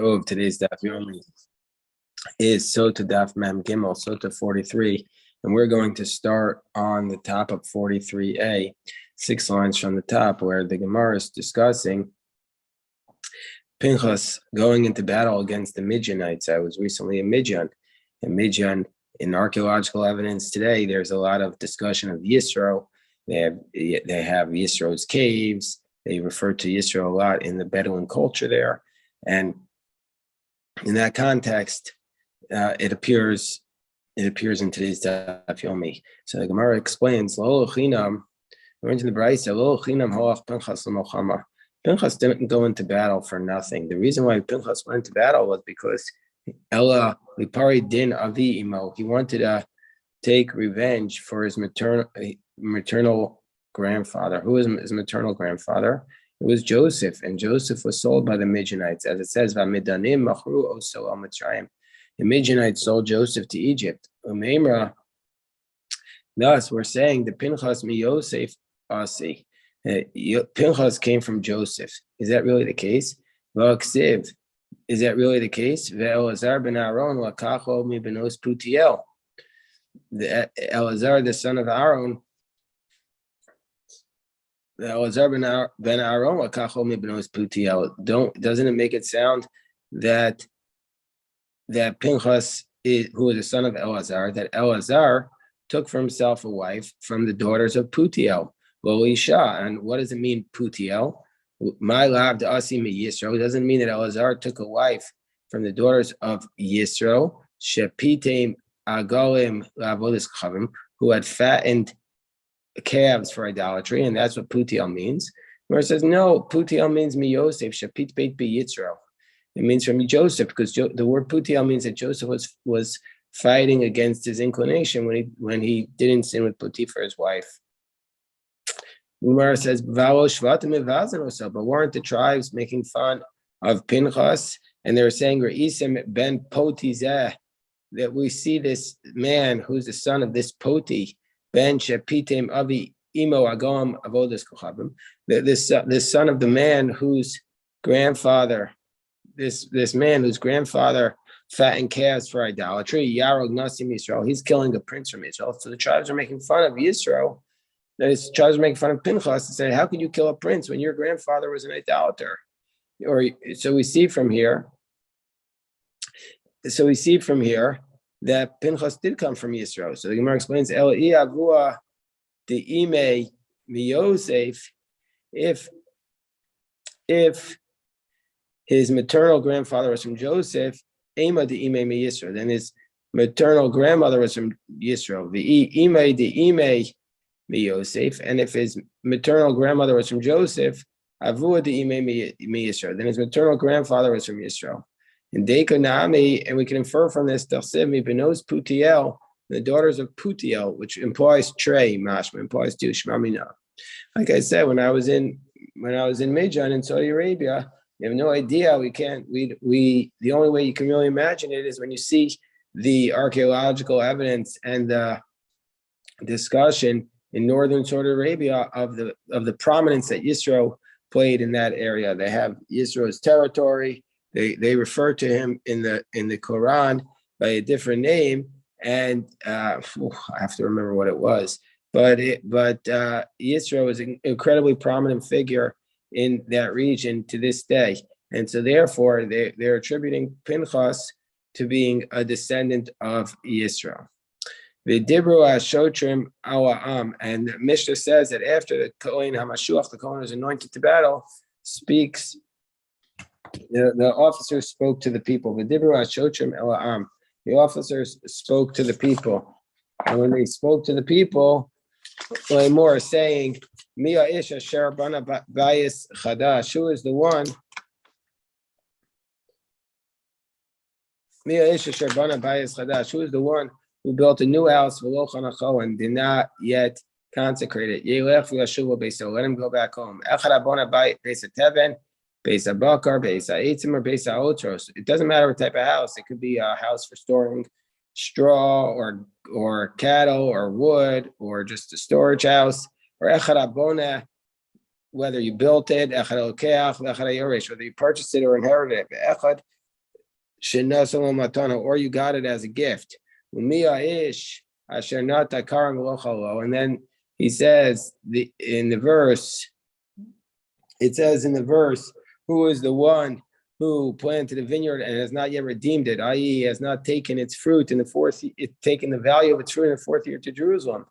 of today's daf yomi is Sotah daf mem gimel, Sotah 43, and we're going to start on the top of 43a, 6 lines from the top, where the Gemara is discussing Pinchas going into battle against the Midianites. I was recently in Midian, in archaeological evidence today, there's a lot of discussion of Yisro. They have Yisro's caves. They refer to Yisro a lot in the Bedouin culture there, and in that context, it appears in today's daf yomi. So the Gemara explains, "Lo chinam." We're into the Brayso. Lo chinam halach Pinchas l'milchama. Pinchas didn't go into battle for nothing. The reason why Pinchas went into battle was because Ella lipari din avi imo. He wanted to take revenge for his maternal grandfather. Who was his maternal grandfather? It was Joseph, and Joseph was sold by the Midianites, as it says, "Vamidanim machru oso al Mitzrayim." The Midianites sold Joseph to Egypt. Umeimra. Thus, we're saying the Pinchas mi Yosef asi. Pinchas came from Joseph. Is that really the case? V'aksiv. Is that really the case? Ve'elazar ben Aaron lakacho mi benos Putiel. The Elazar, the son of Aaron. Doesn't it make it sound that Pinchas who is the son of Elazar, that Elazar took for himself a wife from the daughters of Putiel, Loisha? And what does it mean, Putiel? My lab to Asim Yisro doesn't mean that Elazar took a wife from the daughters of Yisro, Shepitem Agalim Lavolis Chavim, who had fattened calves for idolatry, and that's what Putiel means. Where it says, no, Putiel means mi Yosef, Shapit Beit Be Yitzro. It means from Joseph, because the word Putiel means that Joseph was fighting against his inclination when he didn't sin with Potiphar, his wife. Umar says, but weren't the tribes making fun of Pinchas? And they were saying, Re'isim ben Potizeh, that we see this man who's the son of this Poti, Ben Shepitem Avi Imo Agam Avodas Kochavim, this son of the man whose grandfather, this man whose grandfather fattened calves for idolatry, Yarog Nasim Yisrael, he's killing a prince from Israel. So the tribes are making fun of Yisrael. The tribes are making fun of Pinchas and say, how could you kill a prince when your grandfather was an idolater? So we see from here that Pinchas did come from Yisro. So the Gemara explains, El Avua the Ime Miyosef, if his maternal grandfather was from Joseph, Ema the Ime Yisro, then his maternal grandmother was from Yisro. The Ime the Ime Miyosef, and if his maternal grandmother was from Joseph, Avua the Ime Yisro, then his maternal grandfather was from Yisro. And Dekonami, and we can infer from this, Benos Putiel, the daughters of Putiel, which implies Trey, Mashma, implies two, Shmamina. Like I said, when I was in Midian in Saudi Arabia, you have no idea. The only way you can really imagine it is when you see the archaeological evidence and the discussion in northern Saudi Arabia of the prominence that Yisro played in that area. They have Yisro's territory. They refer to him in the Quran by a different name, and I have to remember what it was. But Yisro is an incredibly prominent figure in that region to this day, and so therefore they're attributing Pinchas to being a descendant of Yisro. V'dibru hashotrim awa'am, and the Mishnah says that after the Kohen HaMashuach, the Kohen is anointed to battle, speaks. The officers spoke to the people. The officers spoke to the people. And when they spoke to the people, more saying, Mia Isha Sharabana Bayis Chadash, who is the one? Mia Isha Sharabana Bayis Chadash, who is the one who built a new house and did not yet consecrate it? Let him go back home. Beisa Bakar, Beisa Eitzim, or Beisa Otros. It doesn't matter what type of house. It could be a house for storing straw or cattle or wood, or just a storage house, or Echad Abona, whether you built it, Echad Okeach, Echad Yoresh, whether you purchased it or inherited it. Echad or you got it as a gift. And then he says in the verse, who is the one who planted a vineyard and has not yet redeemed it, i.e., has not taken its fruit in the fourth, taken the value of its fruit in the fourth year to Jerusalem.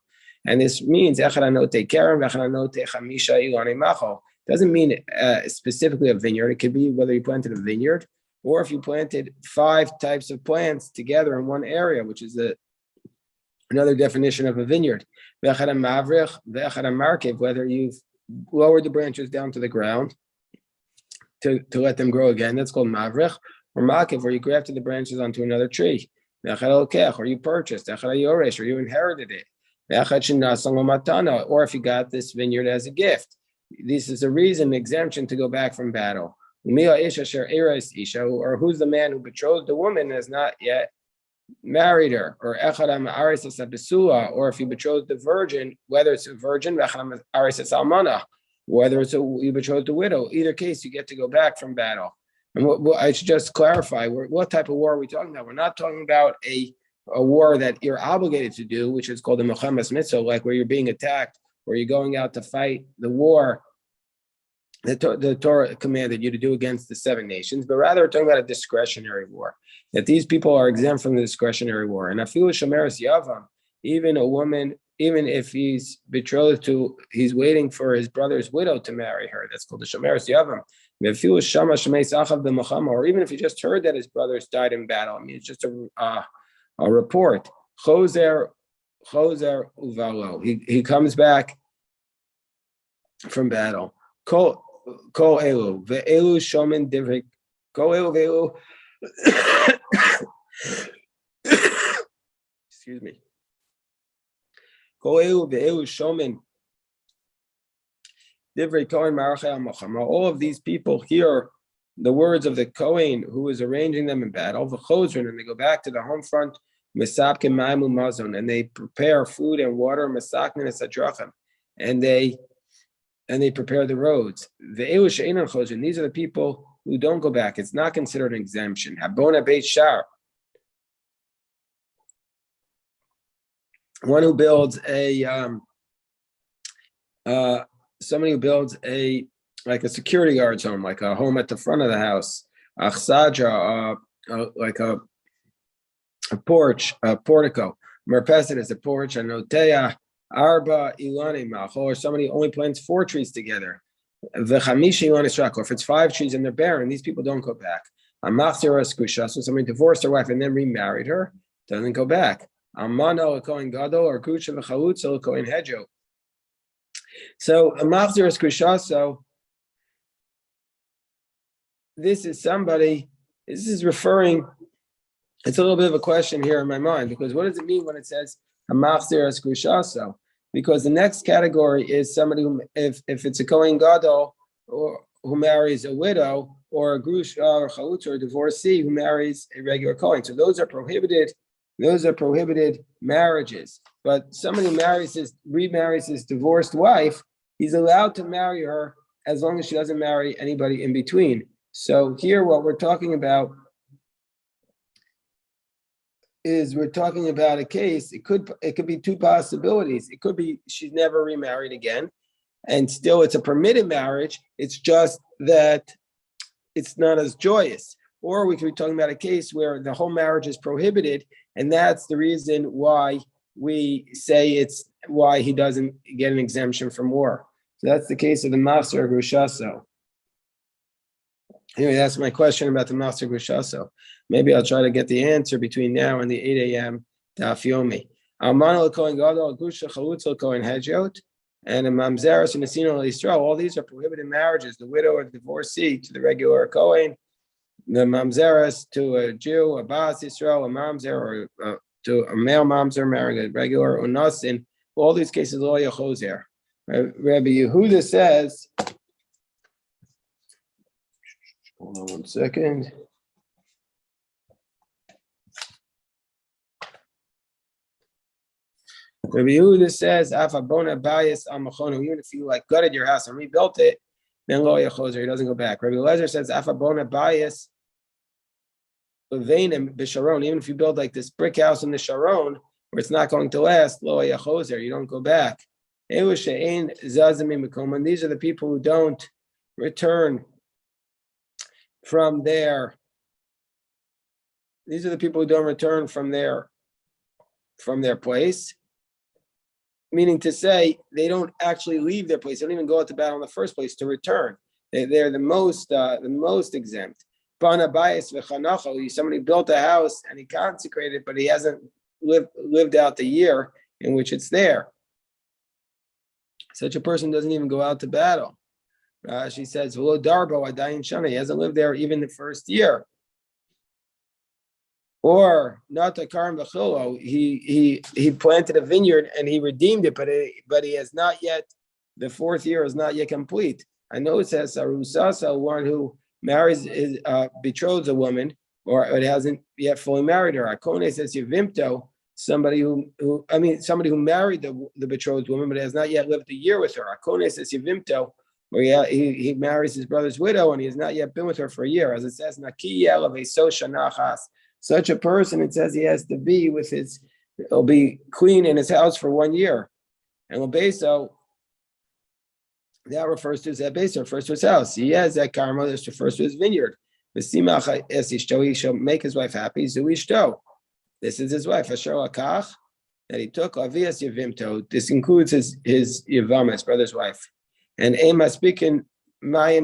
And this means doesn't mean specifically a vineyard. It could be whether you planted a vineyard or if you planted 5 types of plants together in one area, which is another definition of a vineyard. Whether you've lowered the branches down to the ground to let them grow again, that's called mavrich, or makiv, where you grafted the branches onto another tree, or you purchased, or you inherited it, or if you got this vineyard as a gift. This is a reason, exemption to go back from battle. Or who's the man who betrothed the woman and has not yet married her, or if you betrothed the virgin, whether it's a virgin, whether you betrothed the widow. Either case, you get to go back from battle. And I should just clarify, what type of war are we talking about? We're not talking about a war that you're obligated to do, which is called the Mechamas Mitzvah, like where you're being attacked, or you're going out to fight the war the Torah commanded you to do against the 7 nations, but rather we're talking about a discretionary war, that these people are exempt from the discretionary war. And afilu shameres yavam, even a woman, even if he's betrothed to, he's waiting for his brother's widow to marry her, that's called the shameres yavam. Or even if he just heard that his brothers died in battle, I mean, it's just a report. Choser uvalo, he comes back from battle. Kol elu ve'elu shomen divrei kol elu ve'elu. Excuse me. Kol elu ve'elu shomen divrei kohen marachei al-mochama. All of these people hear the words of the Kohen who is arranging them in battle. V'chozrin, and they go back to the home front. Mesapke ma'im u'mazon, and they prepare food and water. Mesaknin esadrachim, and they prepare the roads. These are the people who don't go back. It's not considered an exemption. Habona Beit Shar, one who builds somebody who builds like a security guard's home, like a home at the front of the house. Achsadra, like a porch, a portico. Merpeset is a porch. Anotea. Arba ilani mach, or somebody only plants 4 trees together. V'chamish ilani shrak, or if it's 5 trees and they're barren, these people don't go back. Amachzera skusha, so somebody divorced their wife and then remarried her, doesn't go back. Amano a kohen gadol, or kusha v'chalutza a kohen hedjo. So amachzera skusha, so this is referring. It's a little bit of a question here in my mind, because what does it mean when it says Hamachzeres Grushaso? Because the next category is somebody who, if it's a Kohen Gadol or who marries a widow, or a Grusha or Chalutz or a divorcee who marries a regular Kohen. So those are prohibited marriages. But somebody who remarries his divorced wife, he's allowed to marry her as long as she doesn't marry anybody in between. So here what we're talking about is a case. It could be 2 possibilities. It could be she's never remarried again, and still it's a permitted marriage. It's just that it's not as joyous. Or we could be talking about a case where the whole marriage is prohibited, and that's the reason why we say it's why he doesn't get an exemption from war. So that's the case of the Master Grushaso. Anyway, that's my question about the Master Grushaso. Maybe I'll try to get the answer between now and the 8 a.m. Daf Yomi. Almana Kohen Gadol, Grusha Chalutza Kohen Hedjot, and a Mamzeres and Nesino Yisrael. All these are prohibited marriages. The widow or the divorcee to the regular Kohen, the Mamzeres to a Jew, a Bas Yisrael, a Mamzer, or to a male Mamzer marrying a regular Unasin. All these cases, all Yechozer. Rabbi Yehuda says. Hold on 1 second. Rabbi Yehuda says, even if you gutted your house and rebuilt it, then lo yachozer, he doesn't go back. Rabbi Lezer says, Even if you build like this brick house in the Sharon, where it's not going to last, lo yachozer, you don't go back. And these are the people who don't return from their. These are the people who don't return from their place. Meaning to say, they don't actually leave their place. They don't even go out to battle in the first place to return. They're the most exempt. Somebody built a house and he consecrated, but he hasn't lived out the year in which it's there. Such a person doesn't even go out to battle. She says, he hasn't lived there even the first year. Or not a karim b'chilo, he planted a vineyard and he redeemed it, but he has not yet, the fourth year is not yet complete. I know it says Sarusasa, one who marries his betroths a woman, or it hasn't yet fully married her. Akone says Yevimto, somebody who married the betrothed woman, but has not yet lived a year with her. Akone says Yevimto, where he marries his brother's widow and he has not yet been with her for a year. As it says, Nakiya Leveso Shanachas. Such a person, it says he has to be he'll be clean in his house for 1 year. And Lebeso, that refers to his Lebeso, refers to his house. He has that karma, this refers to his vineyard. He shall make his wife happy. Zuishto. This is his wife, Asher Lakach, that he took Avias Yevimto. This includes his Yavam, his brother's wife. And Ema speaking. These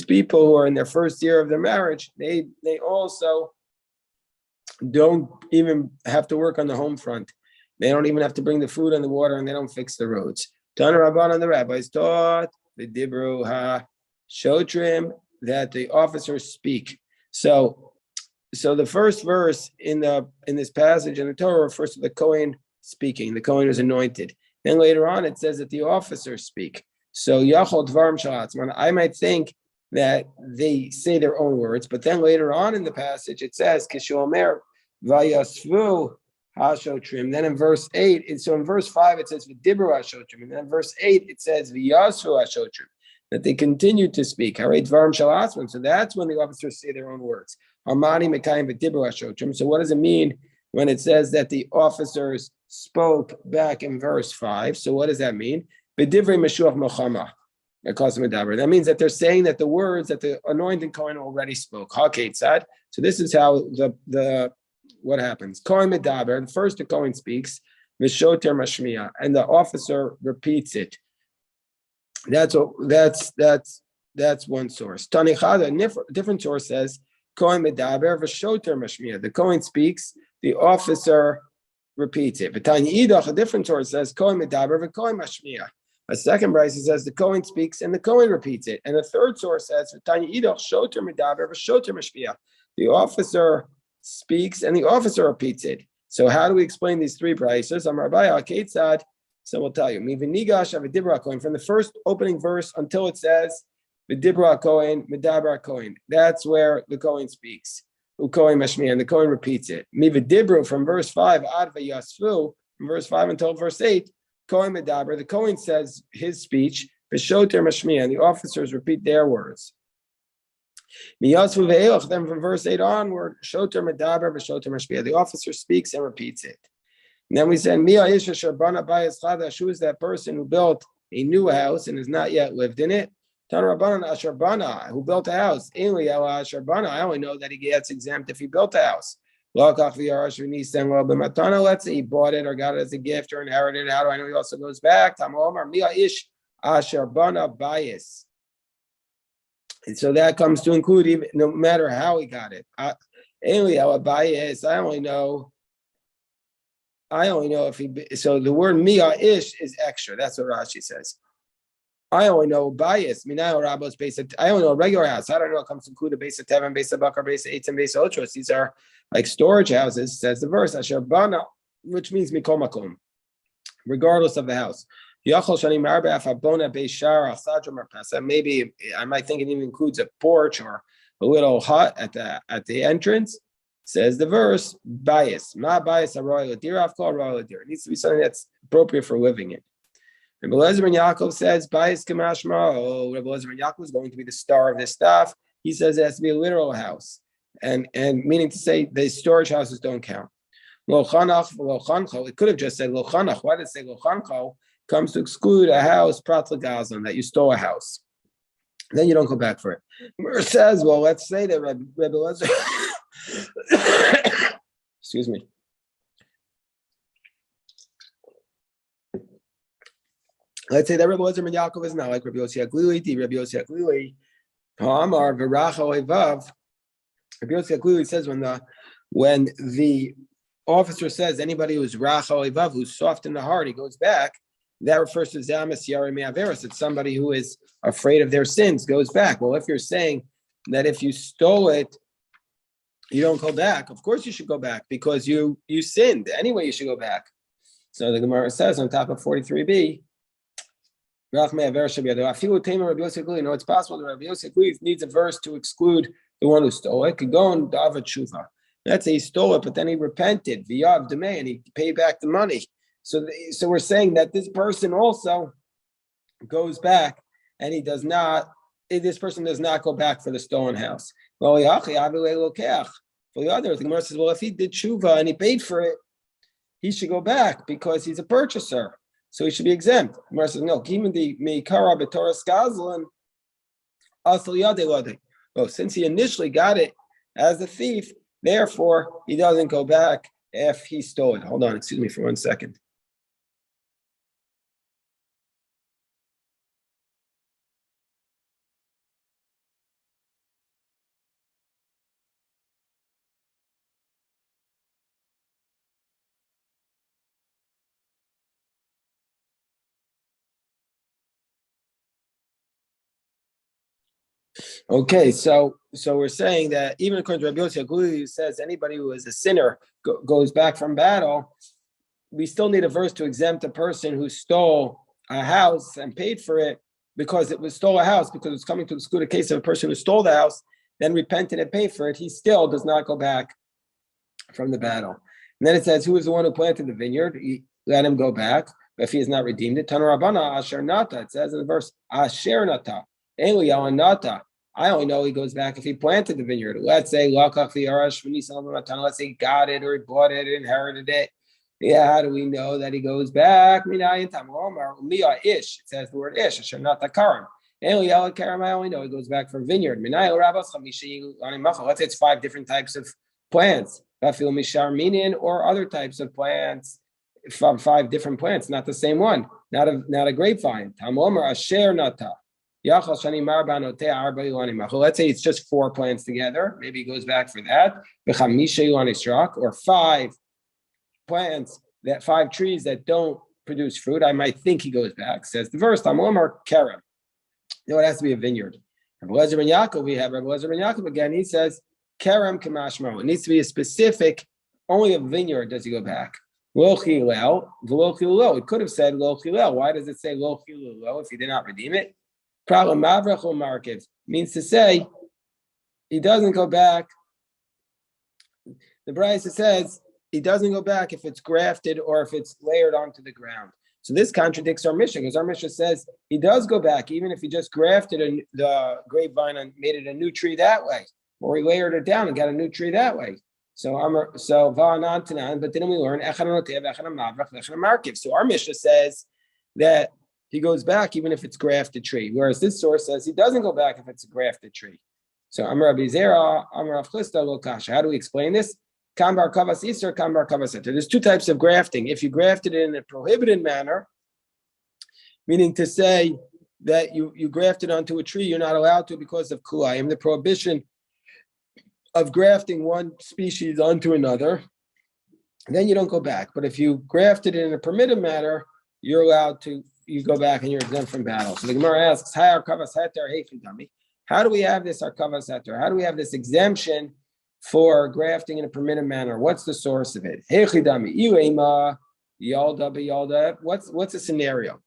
people who are in their first year of their marriage, they also don't even have to work on the home front. They don't even have to bring the food and the water, and they don't fix the roads. Tana Rabban and the rabbis taught the Dibru Ha Shotrim that the officers speak. So the first verse in this passage in the Torah refers to the Kohen speaking. The Kohen is anointed. Then later on it says that the officers speak. So Yachol Dvarim Shalatzman, I might think that they say their own words, but then later on in the passage it says Kishomer Vayasvu Hashotrim. Then in verse 8, so in verse 5 it says V'dibru Hashotrim, and then in verse 8 it says V'yasvu Hashotrim, that they continued to speak. Haray Dvarim Shalatzman. So that's when the officers say their own words. Hamani Mekayim V'dibru Hashotrim. So what does it mean when it says that the officers spoke back in verse 5? So what does that mean? That means that they're saying that the words that the anointed Kohen already spoke. So this is how the what happens. Kohen medaber, first the Kohen speaks, v'shoter mashmiya, and the officer repeats it. That's one source. Tanichada, a different source says Kohen medaber v'shoter mashmiya. The Kohen speaks, the officer repeats it. A different source says Kohen medaber v'Kohen mashmiya. A second brayso says the Kohen speaks and the Kohen repeats it. And a third source says the officer speaks and the officer repeats it. So how do we explain these three braysos? So we'll tell you. From the first opening verse until it says V'dibra Kohen, Medabra Kohen. That's where the Kohen speaks. Ukohen Mashmiya, and the Kohen repeats it. Miv'dibru from verse 5, Ad Vayasfu, from verse 5 until verse 8. Kohen Medaber, the Kohen says his speech, V'shoter Mashmiya, and the officers repeat their words. Then from verse 8 onward, Shoter Medaber, V'shoter Mashmiya, the officer speaks and repeats it. And then we said, Mia Isha Sharbana Bayas Chadash, who is that person who built a new house and has not yet lived in it? Tana Rabbanan Asharbana, who built a house. I only know that he gets exempt if he built a house. Let's say he bought it or got it as a gift or inherited it. How do I know he also goes back? And so that comes to include even no matter how he got it. I only know if he. So the word mia ish is extra. That's what Rashi says. I only know bias. I only know a regular house. I don't know it comes to include a base of Tevin, base of Bakar, base of Eitzim, base of Otros. These are like storage houses, says the verse, Asher Bana, which means Mikol Makom, regardless of the house. Maybe I might think it even includes a porch or a little hut at the entrance. Says the verse, bias. Ma bias a royal deer, I've called royal deer. It needs to be something that's appropriate for living in. And Rebbe Eliezer ben Yaakov says, bias kamashma. Oh, Rebbe Eliezer ben Yaakov is going to be the star of this stuff. he says it has to be a literal house, and meaning to say the storage houses don't count. Lo chanach, lo chancho. It could have just said lo chanach. Why did it say lo chancho? Comes to exclude a house, prat legazon, that you stole a house. Then you don't go back for it. Mer says, well, let's say that Rebbe Lezer, excuse me. Let's say that Rebbe Lezer ben Yaakov is not like Rebbe Yossi Aglili, Rebbe Yossi Aglili, Hamar v'racha oivav. Rebbe Yossi Aglili says when the officer says anybody who's racha oivav, who's soft in the heart, he goes back. That refers to zamas yari me'averos. It's somebody who is afraid of their sins, goes back. Well, if you're saying that if you stole it, you don't go back, of course you should go back because you sinned. Anyway, you should go back. So the Gemara says on top of 43b, no, it's possible that Rabbi Yossi needs a verse to exclude the one who stole it. Could go and davar tshuva. Let's say he stole it, but then he repented, v'yav demei, and he paid back the money. So we're saying that this person also goes back, and he does not. This person does not go back for the stolen house. For the other, the Gemara says, well, if he did tshuva and he paid for it, he should go back because he's a purchaser, so he should be exempt. The Gemara says, no. Oh, since he initially got it as a thief, therefore he doesn't go back if he stole it. Hold on, excuse me for 1 second. Okay, so we're saying that even according to Rabbi Yossi Aglili, who says anybody who is a sinner goes back from battle, we still need a verse to exempt a person who stole a house and paid for it because it was stole a house, because it's coming to exclude a case of a person who stole the house, then repented and paid for it. He still does not go back from the battle. And then it says, who is the one who planted the vineyard? Let him go back. If he has not redeemed it, Tana Rabbana Asher Nata. It says in the verse, Asher Nata. Eli Nata. I only know he goes back if he planted the vineyard. Let's say let's say he got it or he bought it, inherited it. Yeah, how do we know that he goes back? It says the word ish, not the karam. I only know he goes back for vineyard. Let's say it's 5 different types of plants. Or other types of plants from 5 different plants, not the same one, not a grapevine. Let's say it's just 4 plants together. Maybe he goes back for that. Or 5 plants, 5 trees that don't produce fruit. I might think he goes back. Says the verse, Kerem. No, it has to be a vineyard. Rabbi Lezer ben Yaakov, we have Rabbi Lezer ben Yaakov again. He says, Kerem Kamashmo. It needs to be a specific, only a vineyard does he go back. Lo chilel, v'lo chilelo. It could have said lo chilel. Why does it say lo chilelo if he did not redeem it? Problem mavrach or markiv means to say he doesn't go back. The Brisa says he doesn't go back if it's grafted or if it's layered onto the ground. So this contradicts our Mishnah, because our Mishnah says he does go back even if he just grafted the grapevine and made it a new tree that way, or he layered it down and got a new tree that way. So va'anan, but then we learn echan anotev, echan mavrach, echan markiv. So our Mishnah says that he goes back even if it's grafted tree, whereas this source says he doesn't go back if it's a grafted tree. So Amar Rabbi Zera, Amar Rav Chisda lo kasha. How do we explain this? Kambar kavas iser, kambar kavas heter. There's 2 types of grafting. If you grafted it in a prohibited manner, meaning to say that you grafted onto a tree, you're not allowed to because of kulayim, the prohibition of grafting one species onto another, then you don't go back. But if you grafted it in a permitted manner, you're allowed to. You go back and you're exempt from battle. So the Gemara asks, how do we have this arkavas heter? How do we have this exemption for grafting in a permitted manner? What's the source of it? What's the scenario?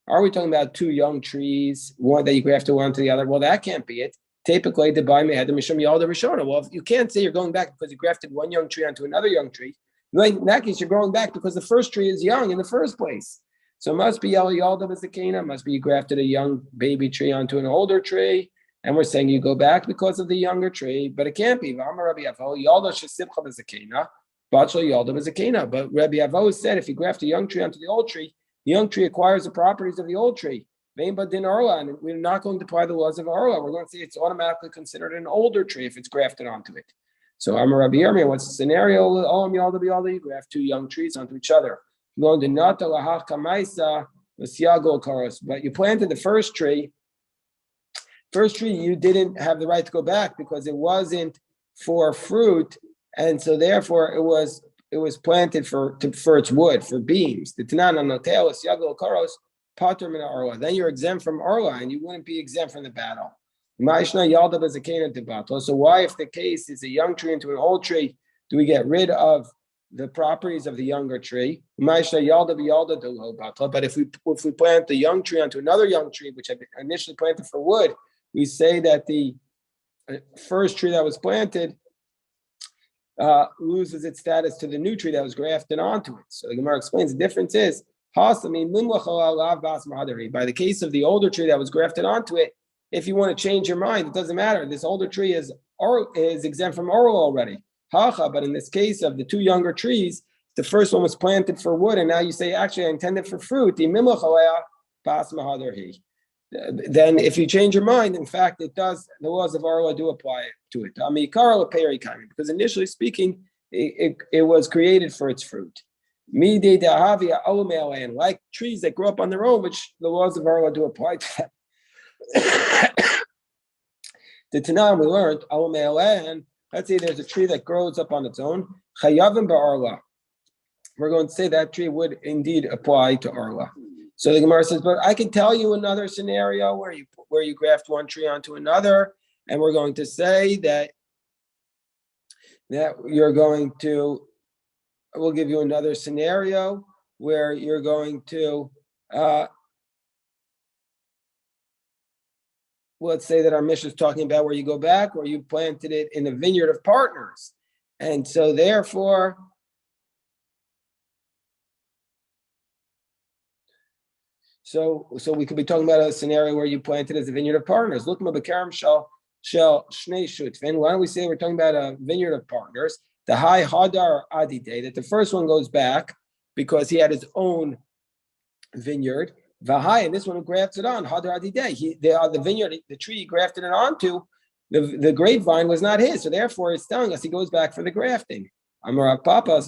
Are we talking about 2 young trees, one that you grafted one to the other? Well, that can't be it. Typically, the Baimei had the Mishum Yalda Rishona. Well, you can't say you're going back because you grafted one young tree onto another young tree. In that case, you're going back because the first tree is young in the first place. So it must be Yalda Vizakina, must be you grafted a young baby tree onto an older tree. And we're saying you go back because of the younger tree, but it can't be. But Rabbi Avo said if you graft a young tree onto the old tree, the young tree acquires the properties of the old tree. And we're not going to apply the laws of Arla. We're going to say it's automatically considered an older tree if it's grafted onto it. So Amar Rabbi Yirmiyah, what's the scenario? You graft two young trees onto each other. But you planted the first tree. First tree, you didn't have the right to go back because it wasn't for fruit, and so therefore it was planted for its wood, for beams. The Tanan Notelis Yagol Karos Pater Min Arla. Then you're exempt from Arla, and you wouldn't be exempt from the battle. So why, if the case is a young tree into an old tree, do we get rid of the properties of the younger tree? But if we plant the young tree onto another young tree, which had been initially planted for wood, we say that the first tree that was planted loses its status to the new tree that was grafted onto it. So the Gemara explains the difference is by the case of the older tree that was grafted onto it. If you want to change your mind, it doesn't matter. This older tree is exempt from oral already. But in this case of the two younger trees, the first one was planted for wood, and now you say, actually, I intended for fruit. Then if you change your mind, in fact, it does. The laws of Arla do apply to it. Because initially speaking, it was created for its fruit. And like trees that grow up on their own, which the laws of Arla do apply to them. The Tanam we learned, let's say there's a tree that grows up on its own. Chayavim ba'arla. We're going to say that tree would indeed apply to Arla. So the Gemara says, but I can tell you another scenario where you graft one tree onto another, and we're going to say that you're going to. We'll give you another scenario where you're going to. Let's say that our Mishnah is talking about where you go back, where you planted it in a vineyard of partners. And so therefore, so we could be talking about a scenario where you planted as a vineyard of partners. Look, why don't we say we're talking about a vineyard of partners? The high Hadar Adide, that the first one goes back because he had his own vineyard. Vahai, and this one who grafts it on, Hadar Adideh. The vineyard, the tree he grafted it onto, the grapevine was not his. So therefore, it's telling us he goes back for the grafting. Amar Papa,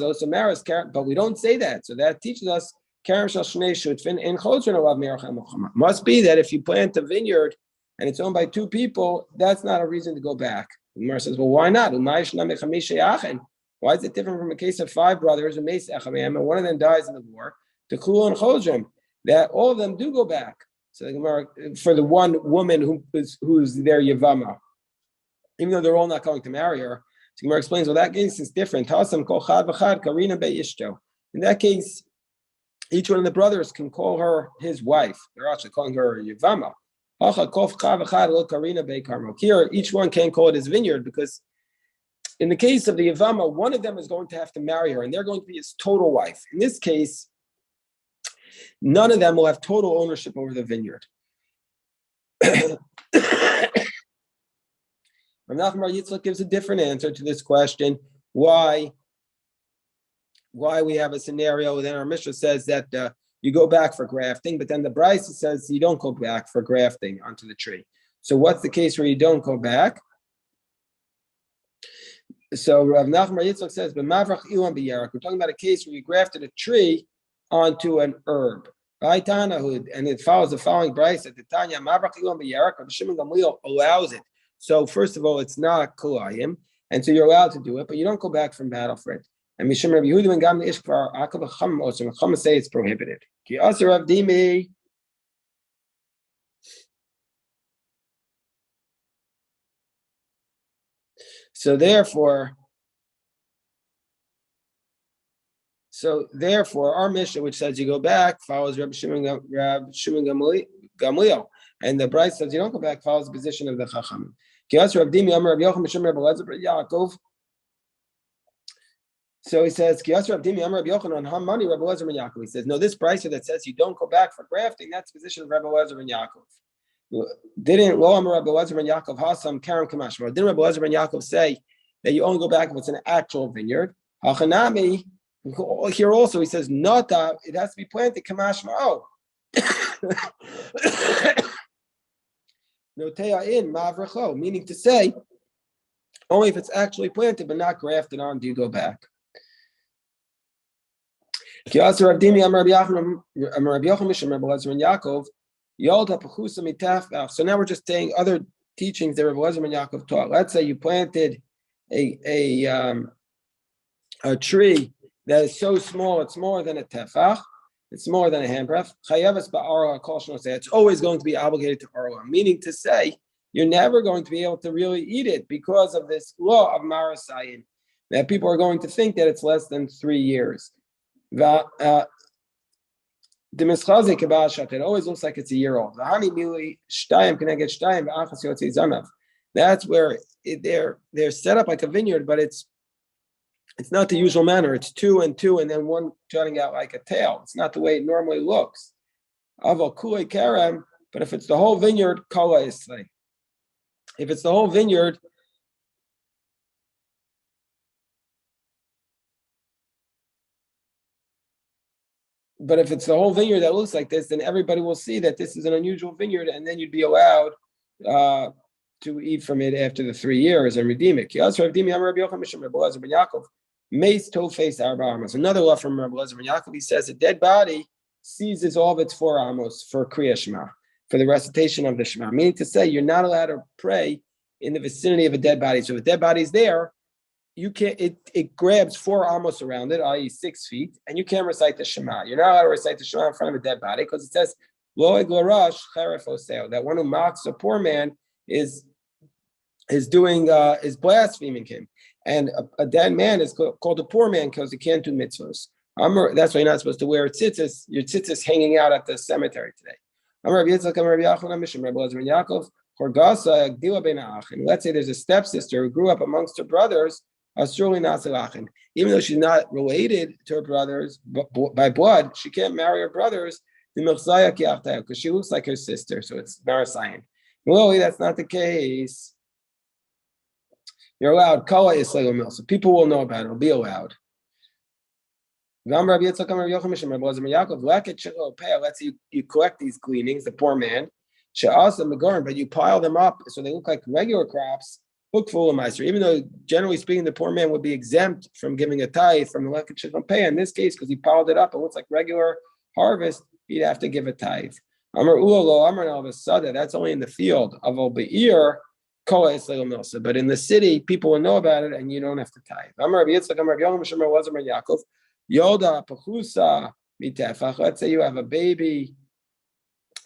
but we don't say that. So that teaches us must be that if you plant a vineyard and it's owned by two people, that's not a reason to go back. Umar says, well, why not? Why is it different from a case of five brothers and one of them dies in the war? That all of them do go back. So for the one woman who's their Yavama, even though they're all not going to marry her. So Gemara explains, well, that case is different. In that case, each one of the brothers can call her his wife. They're actually calling her Yavama. Here, each one can call it his vineyard because in the case of the Yavama, one of them is going to have to marry her, and they're going to be his total wife. In this case, none of them will have total ownership over the vineyard. Rav Nachman Bar Yitzchak gives a different answer to this question. Why we have a scenario? Then our Mishnah says that you go back for grafting, but then the Brisa says you don't go back for grafting onto the tree. So what's the case where you don't go back? So Rav Nachman Bar Yitzchak says, "But Mavrach Ilan B'Yerak." We're talking about a case where you grafted a tree onto an herb. And it follows the following Brisa. The Tanya Mavrach Ilan B'Yerak. Rav Shimon Gamliel allows it. So first of all, it's not kolayim, and so you're allowed to do it, but you don't go back from battle for it. And Mishum Rabbi Yehuda ben Gamli Ishkvar Akav Chacham Osir. Chacham say it's prohibited. Ki Asir Rav Dimi. So therefore, our Mishnah, which says you go back, follows Rabbi Shimon Gamliel, and the Brisa says you don't go back, follows the position of the Chachamim. So he says, he says, no, this Brisa that says you don't go back for grafting, that's the position of Rabbi Lezer and Yaakov. Didn't Lo Amar Rabbi Elazar ben Yaakov Hasam Karam Kamashma? Didn't Rabbi Elazar ben Yaakov say that you only go back if it's an actual vineyard? Hachanami. Here also he says Nota. It has to be planted Kamashma. Oh. Notea in Mavracho, meaning to say, only if it's actually planted but not grafted on do you go back. So now we're just saying other teachings that Rabbi Elazar ben Yaakov taught. Let's say you planted a tree that is so small, it's more than a tefach, it's more than a handbreadth. It's always going to be obligated to arla, meaning to say you're never going to be able to really eat it because of this law of marasayin, that people are going to think that it's less than 3 years. It always looks like it's a year old. That's where they're set up like a vineyard, but it's not the usual manner. It's 2 and 2, and then one jutting out like a tail. It's not the way it normally looks. But if it's the whole vineyard, kala isle. If it's the whole vineyard, that looks like this, then everybody will see that this is an unusual vineyard, and then you'd be allowed to eat from it after the 3 years and redeem it. Another law from Rabbi Elazar ben Yaakov, he says a dead body seizes all of its 4 amos for Kriya Shema, for the recitation of the Shema, meaning to say you're not allowed to pray in the vicinity of a dead body. So if a dead body is there, you can't. It grabs 4 amos around it, i.e., 6 feet, and you can't recite the Shema. You're not allowed to recite the Shema in front of a dead body because it says Lo Eglorash Cheref Oseo, that one who mocks a poor man is blaspheming him, and a dead man is called a poor man because he can't do mitzvahs. That's why you're not supposed to wear tzitzis. Your tzitzis hanging out at the cemetery today. And let's say there's a stepsister who grew up amongst her brothers, even though she's not related to her brothers by blood, she can't marry her brothers because she looks like her sister, so it's marasayin. Well, that's not the case. You're allowed kala isle mil, so people will know about it. It'll be allowed. Let's say you collect these gleanings, the poor man, but you pile them up so they look like regular crops. Even though generally speaking, the poor man would be exempt from giving a tithe from the leket shechem pei. In this case, because he piled it up, it looks like regular harvest, he'd have to give a tithe. Amar ulalo, Amar al Sotah, that's only in the field of al be'ir. But in the city, people will know about it, and you don't have to tithe. Let's say you have a baby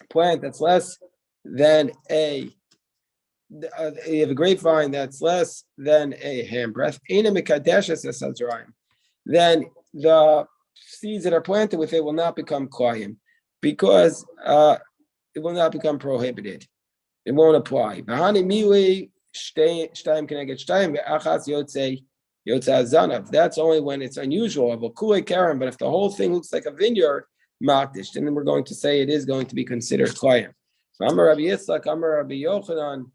plant that's less than you have a grapevine that's less than a handbreadth. Then the seeds that are planted with it will not become koyim because it will not become prohibited. It won't apply. That's only when it's unusual. But if the whole thing looks like a vineyard, then we're going to say it is going to be considered koyim. Amar Rabbi Yitzchak, Amar Rabbi Yochanan,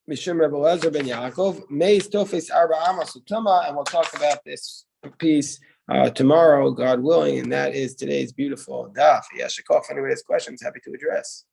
Mishum Rabbi Elazar ben Yaakov, Meis Tofes Arba Amos Utama, and we'll talk about this piece tomorrow, God willing, and that is today's beautiful daf. Yashikov, if anyone has questions, happy to address.